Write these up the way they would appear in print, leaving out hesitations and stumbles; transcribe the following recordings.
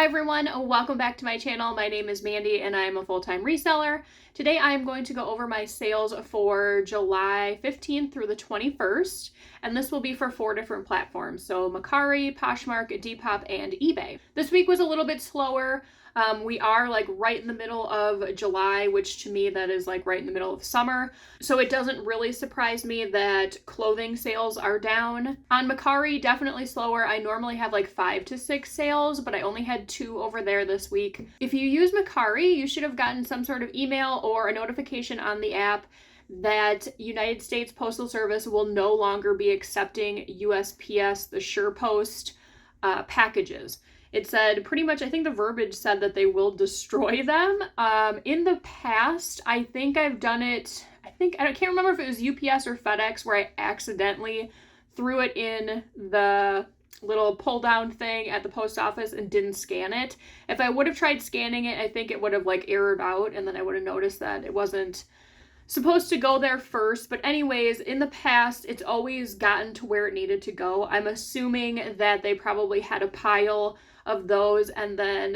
Hi everyone, welcome back to my channel. My name is Mandy and I'm a full-time reseller. Today I am going to go over my sales for July 15th through the 21st, and this will be for 4 different platforms. So Mercari, Poshmark, Depop, and eBay. This week was a little bit slower. We are like right in the middle of July, which to me that is like right in the middle of summer. So it doesn't really surprise me that clothing sales are down. On Mercari, definitely slower. I normally have like 5 to 6 sales, but I only had 2 over there this week. If you use Mercari, you should have gotten some sort of email or a notification on the app that United States Postal Service will no longer be accepting USPS, the SurePost packages. It said pretty much, I think the verbiage said that they will destroy them. In the past, I think I've done it, I can't remember if it was UPS or FedEx where I accidentally threw it in the little pull down thing at the post office and didn't scan it. If I would have tried scanning it, I think it would have like errored out and then I would have noticed that it wasn't supposed to go there first. But anyways, in the past, it's always gotten to where it needed to go. I'm assuming that they probably had a pile of those and then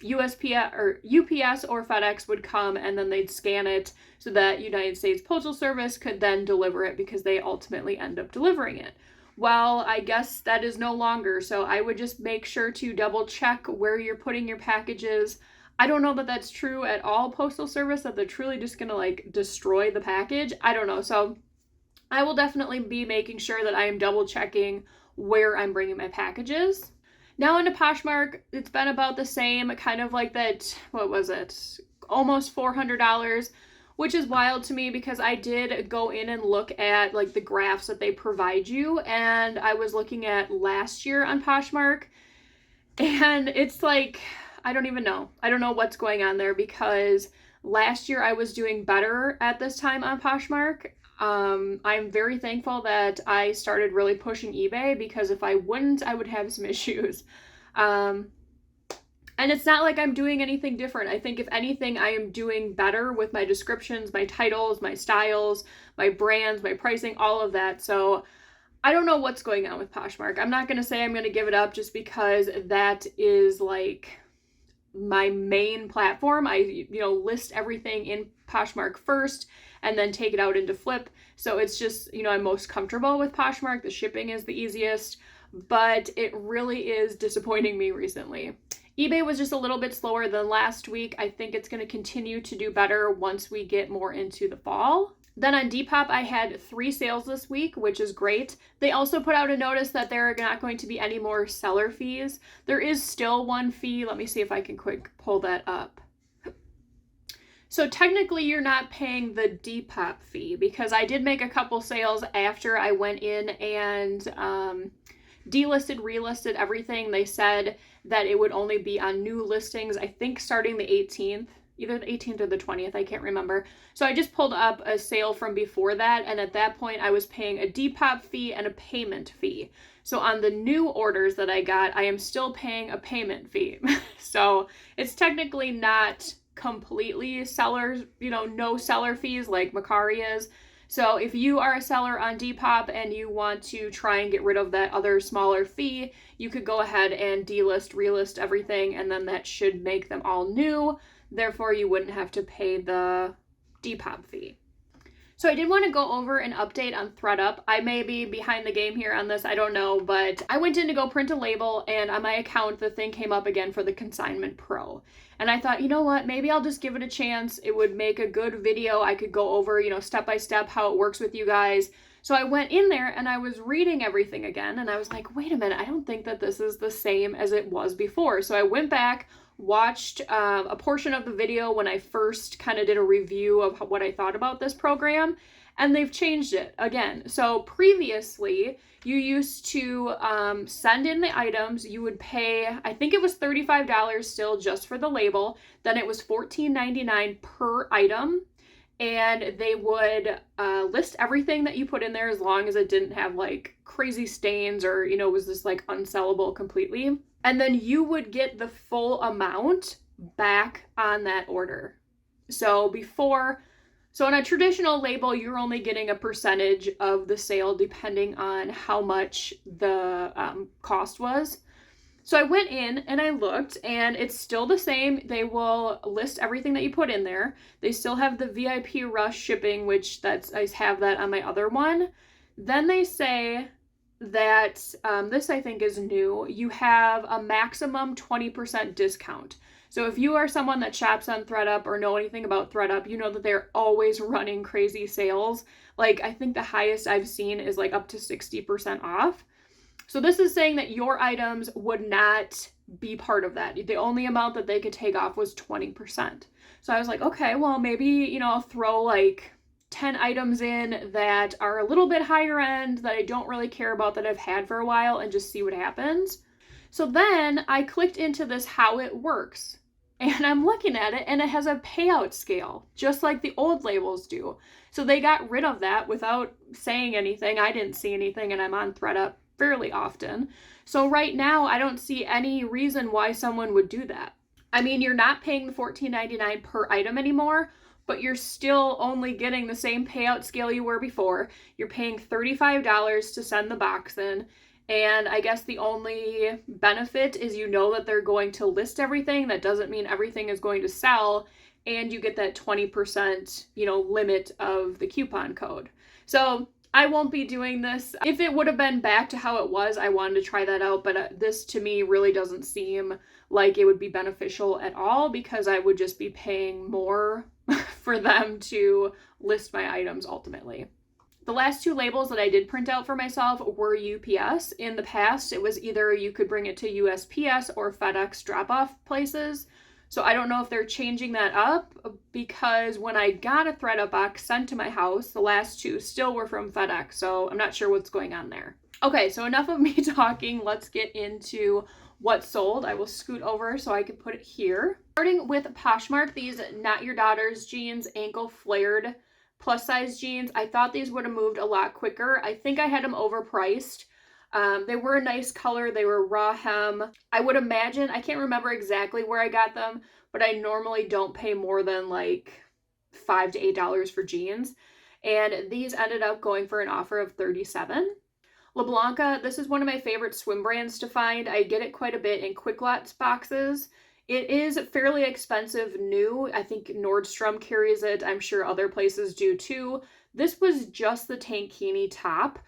USPS or UPS or FedEx would come and then they'd scan it so that United States Postal Service could then deliver it because they ultimately end up delivering it. Well, I guess that is no longer, so I would just make sure to double check where you're putting your packages. I don't know that that's true at all, Postal Service, that they're truly just gonna like destroy the package. I don't know, so I will definitely be making sure that I am double checking where I'm bringing my packages. Now into Poshmark, it's been about the same, kind of like that, what was it? Almost $400, which is wild to me because I did go in and look at like the graphs that they provide you, and I was looking at last year on Poshmark, and it's like, I don't even know. I don't know what's going on there because last year I was doing better at this time on Poshmark. I'm very thankful that I started really pushing eBay because if I wouldn't, I would have some issues. And it's not like I'm doing anything different. I think if anything, I am doing better with my descriptions, my titles, my styles, my brands, my pricing, all of that. So I don't know what's going on with Poshmark. I'm not going to say I'm going to give it up just because that is like my main platform. I, list everything in Poshmark first and then take it out into Flip. So it's just, I'm most comfortable with Poshmark. The shipping is the easiest, but it really is disappointing me recently. eBay was just a little bit slower than last week. I think it's going to continue to do better once we get more into the fall. Then on Depop, I had 3 sales this week, which is great. They also put out a notice that there are not going to be any more seller fees. There is still one fee. Let me see if I can quick pull that up. So technically you're not paying the Depop fee because I did make a couple sales after I went in and delisted, relisted everything. They said that it would only be on new listings, I think starting the 18th. Either the 18th or the 20th, I can't remember. So I just pulled up a sale from before that, and at that point I was paying a Depop fee and a payment fee. So on the new orders that I got, I am still paying a payment fee. So it's technically not completely sellers, no seller fees like Mercari is. So if you are a seller on Depop and you want to try and get rid of that other smaller fee, you could go ahead and delist, relist everything, and then that should make them all new. Therefore, you wouldn't have to pay the Depop fee. So I did want to go over an update on Thredup. I may be behind the game here on this, I don't know, but I went in to go print a label and on my account, the thing came up again for the Consignment Pro. And I thought, you know what, maybe I'll just give it a chance. It would make a good video. I could go over, step by step how it works with you guys. So I went in there and I was reading everything again and I was like, wait a minute, I don't think that this is the same as it was before. So I went back, watched a portion of the video when I first kind of did a review of what I thought about this program, and they've changed it again. So previously, you used to send in the items. You would pay, I think it was $35 still just for the label. Then it was $14.99 per item. And they would list everything that you put in there as long as it didn't have like crazy stains or, was just like unsellable completely. And then you would get the full amount back on that order. So on a traditional label, you're only getting a percentage of the sale depending on how much the cost was. So I went in and I looked, and it's still the same. They will list everything that you put in there. They still have the VIP rush shipping, which I have that on my other one. Then they say that this I think is new. You have a maximum 20% discount. So if you are someone that shops on Thredup or know anything about Thredup, you know that they're always running crazy sales. Like, I think the highest I've seen is like up to 60% off. So this is saying that your items would not be part of that. The only amount that they could take off was 20%. So I was like, okay, well, maybe, I'll throw like 10 items in that are a little bit higher end that I don't really care about, that I've had for a while, and just see what happens. So then I clicked into this how it works, and I'm looking at it, and it has a payout scale, just like the old labels do. So they got rid of that without saying anything. I didn't see anything, and I'm on Thredup fairly often. So right now, I don't see any reason why someone would do that. I mean, you're not paying the $14.99 per item anymore, but you're still only getting the same payout scale you were before. You're paying $35 to send the box in. And I guess the only benefit is that they're going to list everything. That doesn't mean everything is going to sell. And you get that 20%, limit of the coupon code. So I won't be doing this. If it would have been back to how it was, I wanted to try that out, but this to me really doesn't seem like it would be beneficial at all, because I would just be paying more for them to list my items ultimately. The last two labels that I did print out for myself were UPS. In the past, it was either you could bring it to USPS or FedEx drop-off places. So I don't know if they're changing that up, because when I got a Thredup box sent to my house, the last two still were from FedEx. So I'm not sure what's going on there. Okay, so enough of me talking. Let's get into what sold. I will scoot over so I can put it here. Starting with Poshmark, these Not Your Daughter's jeans, ankle flared plus size jeans. I thought these would have moved a lot quicker. I think I had them overpriced. They were a nice color. They were raw hem. I would imagine, I can't remember exactly where I got them, but I normally don't pay more than like $5 to $8 for jeans. And these ended up going for an offer of $37. LeBlanca, this is one of my favorite swim brands to find. I get it quite a bit in Quick Lots boxes. It is fairly expensive new. I think Nordstrom carries it. I'm sure other places do too. This was just the tankini top.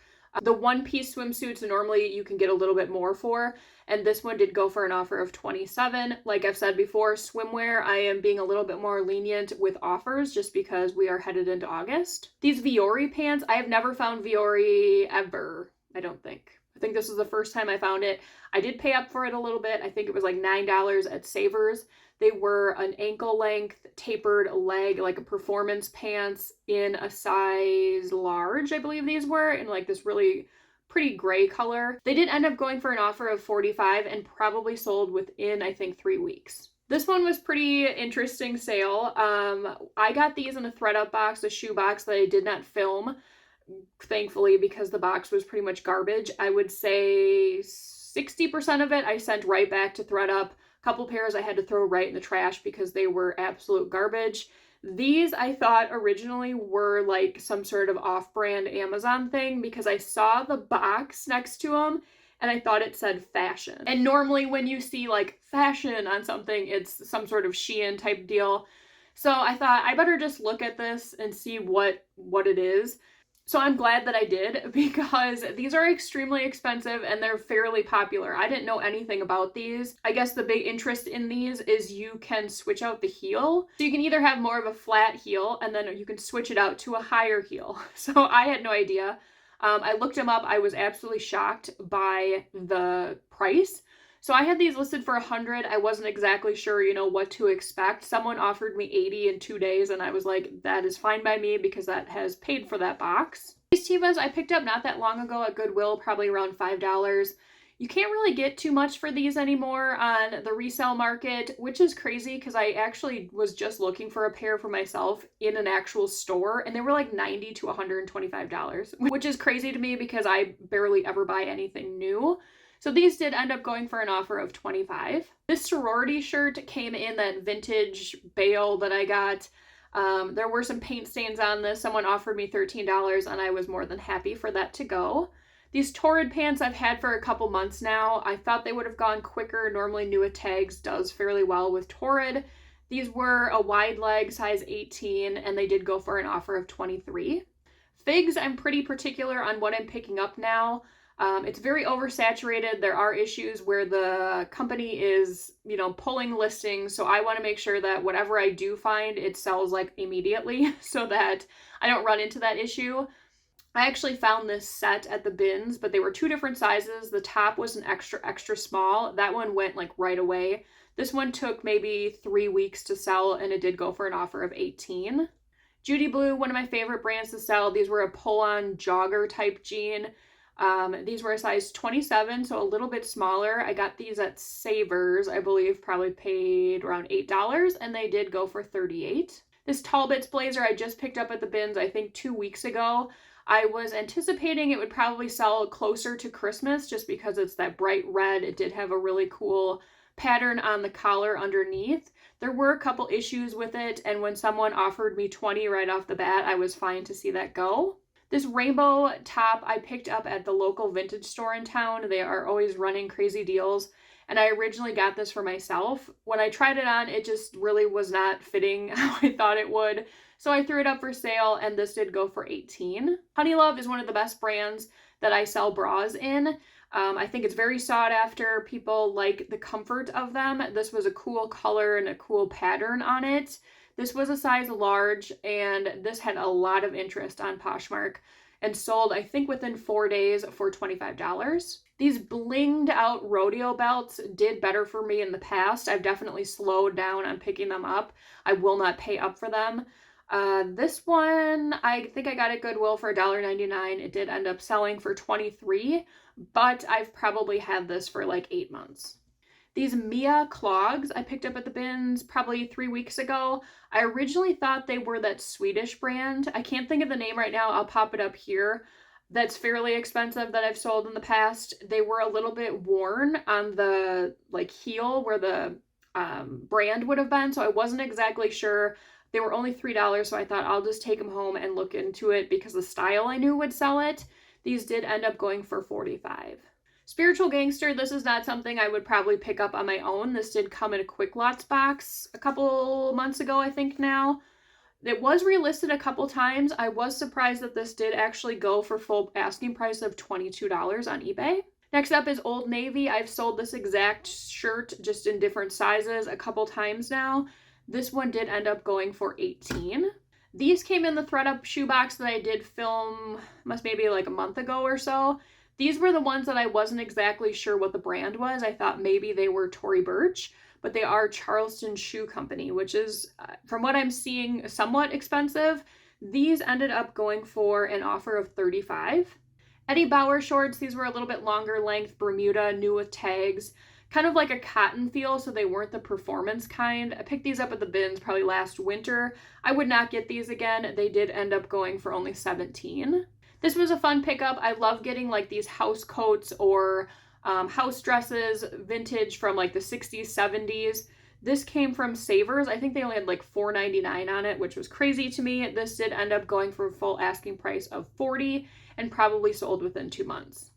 The one-piece swimsuits normally you can get a little bit more for, and this one did go for an offer of $27. Like I've said before, swimwear, I am being a little bit more lenient with offers just because we are headed into August. These Viore pants, I have never found Viore ever, I don't think. I think this is the first time I found it. I did pay up for it a little bit. I think it was like $9 at Savers. They were an ankle length tapered leg, like a performance pants in a size large, I believe these were, in like this really pretty gray color. They did end up going for an offer of $45 and probably sold within, I think, 3 weeks. This one was pretty interesting sale. I got these in a Thredup box, a shoe box that I did not film, thankfully, because the box was pretty much garbage. I would say 60% of it I sent right back to Thredup. Couple pairs I had to throw right in the trash because they were absolute garbage. These I thought originally were like some sort of off-brand Amazon thing, because I saw the box next to them and I thought it said fashion. And normally when you see like fashion on something, it's some sort of Shein type deal. So I thought I better just look at this and see what it is. So I'm glad that I did, because these are extremely expensive and they're fairly popular. I didn't know anything about these. I guess the big interest in these is you can switch out the heel. So you can either have more of a flat heel and then you can switch it out to a higher heel. So I had no idea. I looked them up. I was absolutely shocked by the price. So I had these listed for $100. I wasn't exactly sure, what to expect. Someone offered me $80 in 2 days, and I was like, that is fine by me because that has paid for that box. These Tevas I picked up not that long ago at Goodwill, probably around $5. You can't really get too much for these anymore on the resale market, which is crazy because I actually was just looking for a pair for myself in an actual store, and they were like $90 to $125, which is crazy to me because I barely ever buy anything new. So these did end up going for an offer of $25. This sorority shirt came in that vintage bale that I got. There were some paint stains on this. Someone offered me $13 and I was more than happy for that to go. These Torrid pants I've had for a couple months now. I thought they would have gone quicker. Normally New with Tags does fairly well with Torrid. These were a wide leg, size 18, and they did go for an offer of 23. Figs, I'm pretty particular on what I'm picking up now. It's very oversaturated. There are issues where the company is, pulling listings. So I want to make sure that whatever I do find, it sells like immediately so that I don't run into that issue. I actually found this set at the bins, but they were two different sizes. The top was an extra small. That one went like right away. This one took maybe 3 weeks to sell, and it did go for an offer of 18. Judy Blue, one of my favorite brands to sell. These were a pull-on jogger type jean. These were a size 27, so a little bit smaller. I got these at Savers, I believe, probably paid around $8, and they did go for 38. This Talbots blazer I just picked up at the bins, I think 2 weeks ago. I was anticipating it would probably sell closer to Christmas just because it's that bright red. It did have a really cool pattern on the collar underneath. There were a couple issues with it, and when someone offered me 20 right off the bat, I was fine to see that go. This rainbow top I picked up at the local vintage store in town. They are always running crazy deals, and I originally got this for myself. When I tried it on, it just really was not fitting how I thought it would, so I threw it up for sale, and this did go for 18. Honeylove is one of the best brands that I sell bras in. I think it's very sought after. People like the comfort of them. This was a cool color and a cool pattern on it. This was a size large, and this had a lot of interest on Poshmark and sold, I think, within 4 days for $25. These blinged out rodeo belts did better for me in the past. I've definitely slowed down on picking them up. I will not pay up for them. This one, I think I got at Goodwill for $1.99. It did end up selling for $23, but I've probably had this for like 8 months. These Mia clogs I picked up at the bins probably 3 weeks ago. I originally thought they were that Swedish brand. I can't think of the name right now. I'll pop it up here. That's fairly expensive that I've sold in the past. They were a little bit worn on the heel where the brand would have been, so I wasn't exactly sure. They were only $3, so I thought I'll just take them home and look into it because the style I knew would sell it. These did end up going for $45. Spiritual Gangster, this is not something I would probably pick up on my own. This did come in a Quick Lots box a couple months ago, I think now. It was relisted a couple times. I was surprised that this did actually go for full asking price of $22 on eBay. Next up is Old Navy. I've sold this exact shirt just in different sizes a couple times now. This one did end up going for $18. These came in the Thredup shoebox that I did film maybe like a month ago or so. These were the ones that I wasn't exactly sure what the brand was. I thought maybe they were Tory Burch, but they are Charleston Shoe Company, which is, from what I'm seeing, somewhat expensive. These ended up going for an offer of $35. Eddie Bauer shorts, these were a little bit longer length, Bermuda, new with tags. Kind of like a cotton feel, so they weren't the performance kind. I picked these up at the bins probably last winter. I would not get these again. They did end up going for only $17. This was a fun pickup. I love getting like these house coats or house dresses, vintage from like the 60s, 70s. This came from Savers. I think they only had like $4.99 on it, which was crazy to me. This did end up going for a full asking price of $40 and probably sold within 2 months.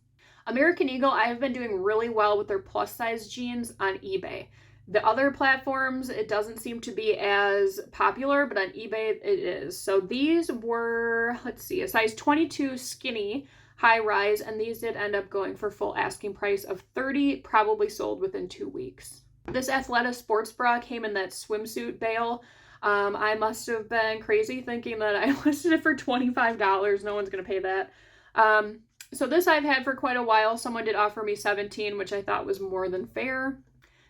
American Eagle, I have been doing really well with their plus size jeans on eBay. The other platforms, it doesn't seem to be as popular, but on eBay it is. So these were, let's see, a size 22 skinny high rise, and these did end up going for full asking price of $30, probably sold within 2 weeks. This Athleta sports bra came in that swimsuit bail. I must have been crazy thinking that I listed it for $25. No one's going to pay that. So this I've had for quite a while. Someone did offer me $17, which I thought was more than fair.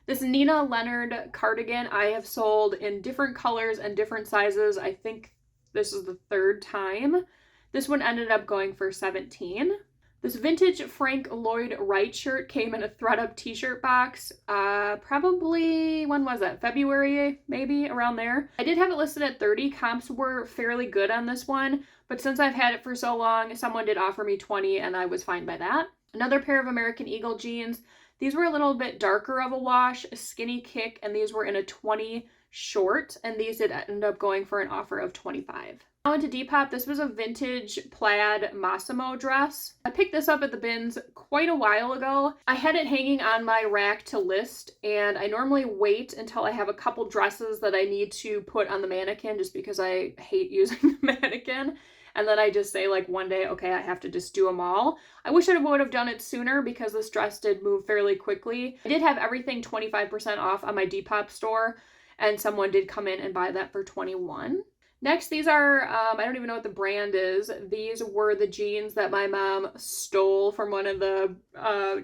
This Nina Leonard cardigan I have sold in different colors and different sizes. I think this is the 3rd time. This one ended up going for $17. This vintage Frank Lloyd Wright shirt came in a Thredup t-shirt box. Probably, when was that? February, maybe, around there. I did have it listed at $30. Comps were fairly good on this one, but since I've had it for so long, someone did offer me $20 and I was fine by that. Another pair of American Eagle jeans. These were a little bit darker of a wash, a skinny kick, and these were in a 20 short, and these did end up going for an offer of $25. I went to Depop. This was a vintage plaid Massimo dress. I picked this up at the bins quite a while ago. I had it hanging on my rack to list, and I normally wait until I have a couple dresses that I need to put on the mannequin just because I hate using the mannequin. And then I just say like one day, okay, I have to just do them all. I wish I would have done it sooner because this dress did move fairly quickly. I did have everything 25% off on my Depop store, and someone did come in and buy that for $21. Next, these are, I don't even know what the brand is. These were the jeans that my mom stole from one of the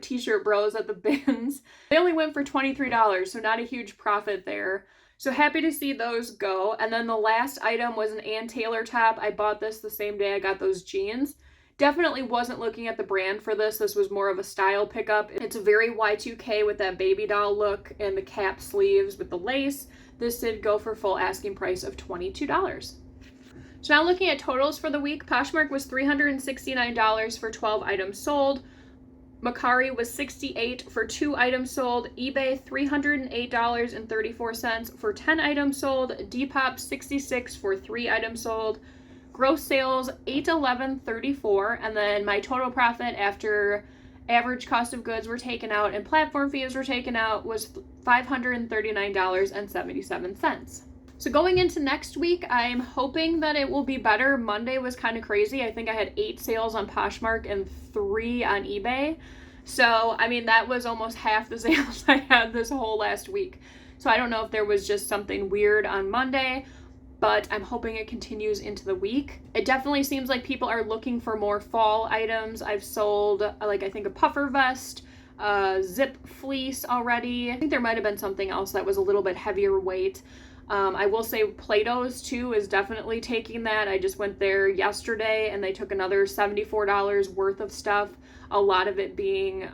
t-shirt bros at the bins. They only went for $23, so not a huge profit there. So happy to see those go. And then the last item was an Ann Taylor top. I bought this the same day I got those jeans. Definitely wasn't looking at the brand for this. This was more of a style pickup. It's a very Y2K with that baby doll look and the cap sleeves with the lace. This did go for full asking price of $22. So now looking at totals for the week, Poshmark was $369 for 12 items sold. Mercari was $68 for 2 items sold. eBay $308.34 for 10 items sold. Depop $66 for 3 items sold. Gross sales $811.34, and then my total profit after average cost of goods were taken out and platform fees were taken out was $539.77. So going into next week, I'm hoping that it will be better. Monday was kind of crazy. I think I had 8 sales on Poshmark and 3 on eBay. So, I mean, that was almost half the sales I had this whole last week. So I don't know if there was just something weird on Monday, but I'm hoping it continues into the week. It definitely seems like people are looking for more fall items. I've sold, like, I think a puffer vest, zip fleece already. I think there might have been something else that was a little bit heavier weight. I will say Plato's too is definitely taking that. I just went there yesterday and they took another $74 worth of stuff. A lot of it being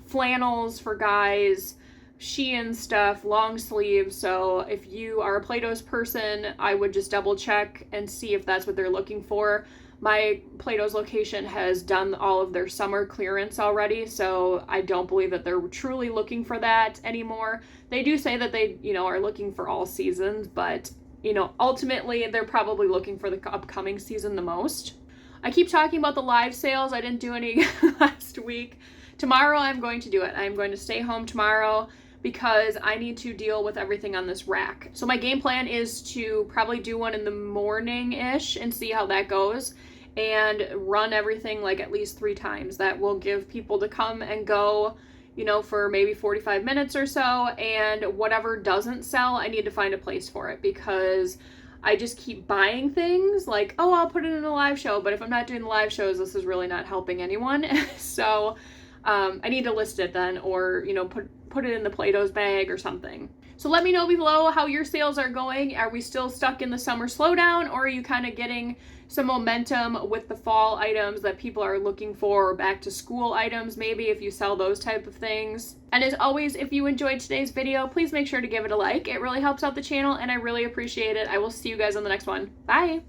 flannels for guys, Shein stuff, long sleeves. So if you are a Plato's person, I would just double check and see if that's what they're looking for. My Plato's location has done all of their summer clearance already, so I don't believe that they're truly looking for that anymore. They do say that they, are looking for all seasons, but, ultimately they're probably looking for the upcoming season the most. I keep talking about the live sales. I didn't do any last week. Tomorrow I'm going to do it. I'm going to stay home tomorrow because I need to deal with everything on this rack. So my game plan is to probably do one in the morning-ish and see how that goes and run everything like at least 3 times. That will give people to come and go, for maybe 45 minutes or so, and whatever doesn't sell, I need to find a place for it because I just keep buying things like, oh, I'll put it in a live show, but if I'm not doing the live shows, this is really not helping anyone. So I need to list it then, or put it in the Plato's bag or something. So let me know below how your sales are going. Are we still stuck in the summer slowdown, or are you kind of getting some momentum with the fall items that people are looking for, or back to school items maybe if you sell those type of things? And as always, if you enjoyed today's video, please make sure to give it a like. It really helps out the channel and I really appreciate it. I will see you guys on the next one. Bye!